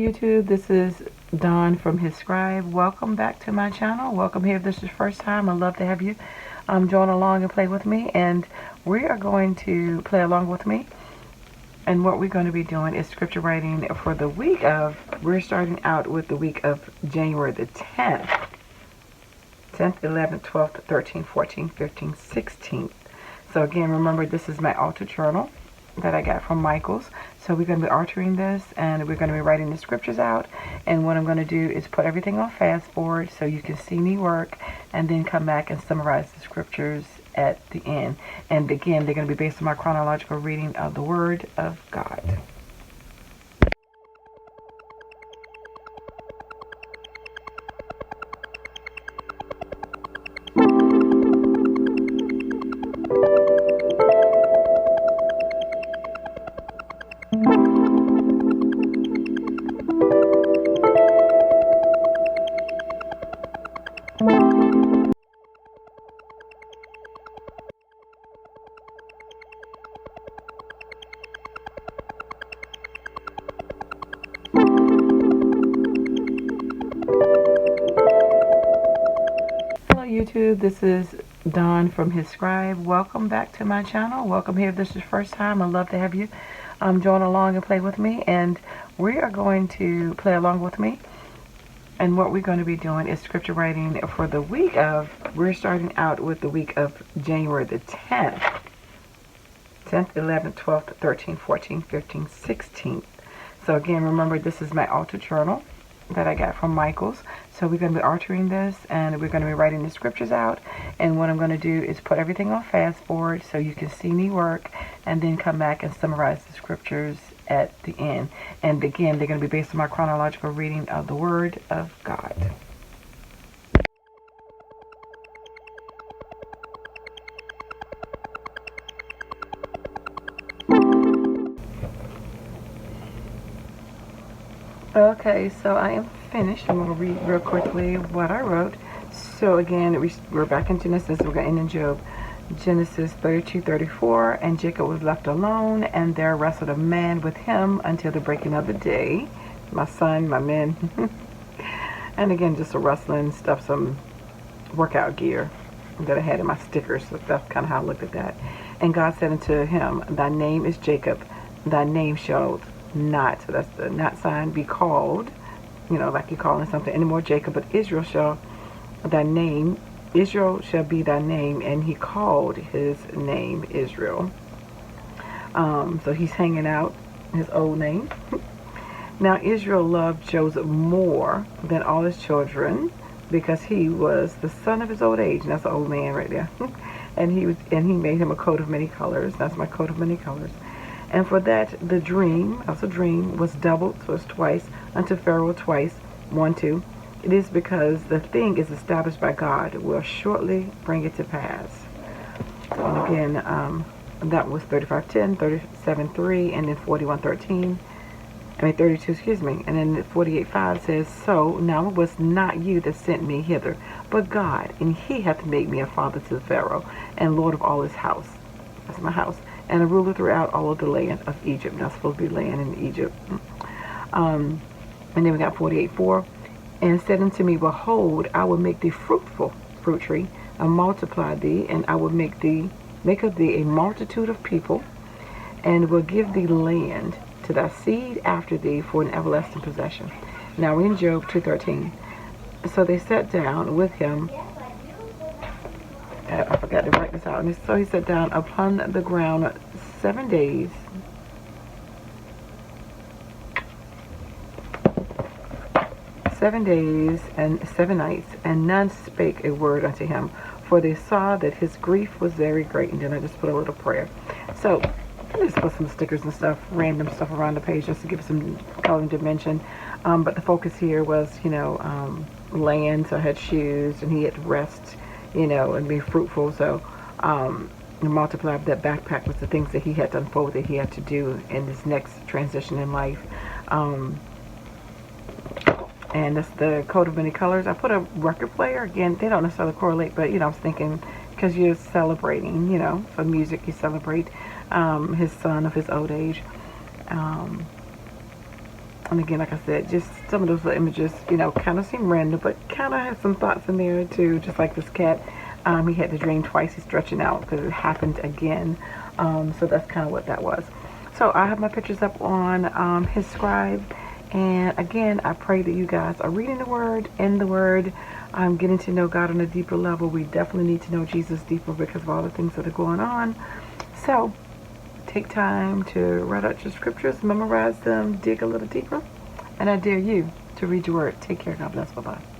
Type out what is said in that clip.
YouTube, this is Dawn from hzscribe. Welcome back to my channel. Welcome here if this is your first time. I'd love to have you join along and play with me, and we are going to play along with me. And what we're going to be doing is scripture writing for the week of, we're starting out with the week of January the 10th, 11th, 12th, 13th, 14th, 15th, 16th. So again, remember, this is my altar journal that I got from Michael's. So we're going to be altering this, and we're going to be writing the scriptures out. And what I'm going to do is put everything on fast forward so you can see me work, and then come back and summarize the scriptures at the end. And again, they're going to be based on my chronological reading of the Word of God. YouTube, this is Dawn from hzscribe. Welcome back to my channel. Welcome here if this is your first time. I'd love to have you join along and play with me, and we are going to play along with me. And what we're going to be doing is scripture writing for the week of, we're starting out with the week of January the 10th, 11th, 12th, 13th, 14th, 15th, 16th. So again, remember, this is my altar journal that I got from Michael's. So we're going to be altering this, and we're going to be writing the scriptures out. And what I'm going to do is put everything on fast forward so you can see me work, and then come back and summarize the scriptures at the end. And again, they're going to be based on my chronological reading of the Word of God. Okay, so I am finished. I'm going to read real quickly what I wrote. So again, we're back in Genesis. We're going to end in Job. Genesis 32:34, and Jacob was left alone, and there wrestled a man with him until the breaking of the day. My son, my men. And again, just a wrestling stuff, some workout gear that I had in my stickers. So that's kind of how I looked at that. And God said unto him, thy name is Jacob, thy name shall not, so that's the not sign, be called, you know, like you're calling something anymore Jacob, but Israel shall thy name, Israel shall be thy name. And he called his name Israel. So he's hanging out his old name. Now Israel loved Joseph more than all his children, because he was the son of his old age. And that's an old man right there. And he made him a coat of many colors. That's my coat of many colors. And for that the dream, also dream, was doubled, so it's twice, unto Pharaoh twice, 1, 2. It is because the thing is established by God, will shortly bring it to pass. And again, that was 35:10, 37:3, and then 41:13. 32, excuse me. And then 48:5 says, so now it was not you that sent me hither, but God, and he hath made me a father to the Pharaoh, and Lord of all his house. That's my house. And a ruler throughout all of the land of Egypt. Not supposed to be land in Egypt. And then we got 48:4. And said unto me, behold, I will make thee fruitful, fruit tree, and multiply thee, and I will make of thee a multitude of people, and will give thee land to thy seed after thee for an everlasting possession. Now we're in Job 2:13. So they sat down with him. I forgot to write this out. And so he sat down upon the ground 7 days. And 7 nights, and none spake a word unto him, for they saw that his grief was very great. And then I just put a little prayer. So I just put some stickers and stuff, random stuff around the page, just to give it some color and dimension. But the focus here was, you know, land. So I had shoes, and he had rest, you know, and be fruitful. So multiply that backpack was the things that he had to unfold, that he had to do in this next transition in life. And that's the coat of many colors. I put a record player. Again, they don't necessarily correlate, but, you know, I was thinking, because you're celebrating, you know, for music, you celebrate his son of his old age. And again, like I said, just some of those little images, you know, kind of seem random, but kind of have some thoughts in there too. Just like this cat, he had the dream twice. He's stretching out because it happened again. So that's kind of what that was. So I have my pictures up on hzscribe. And again, I pray that you guys are reading the Word, in the Word, getting to know God on a deeper level. We definitely need to know Jesus deeper because of all the things that are going on. So take time to write out your scriptures, memorize them, dig a little deeper, and I dare you to read your Word. Take care. God bless. Bye-bye.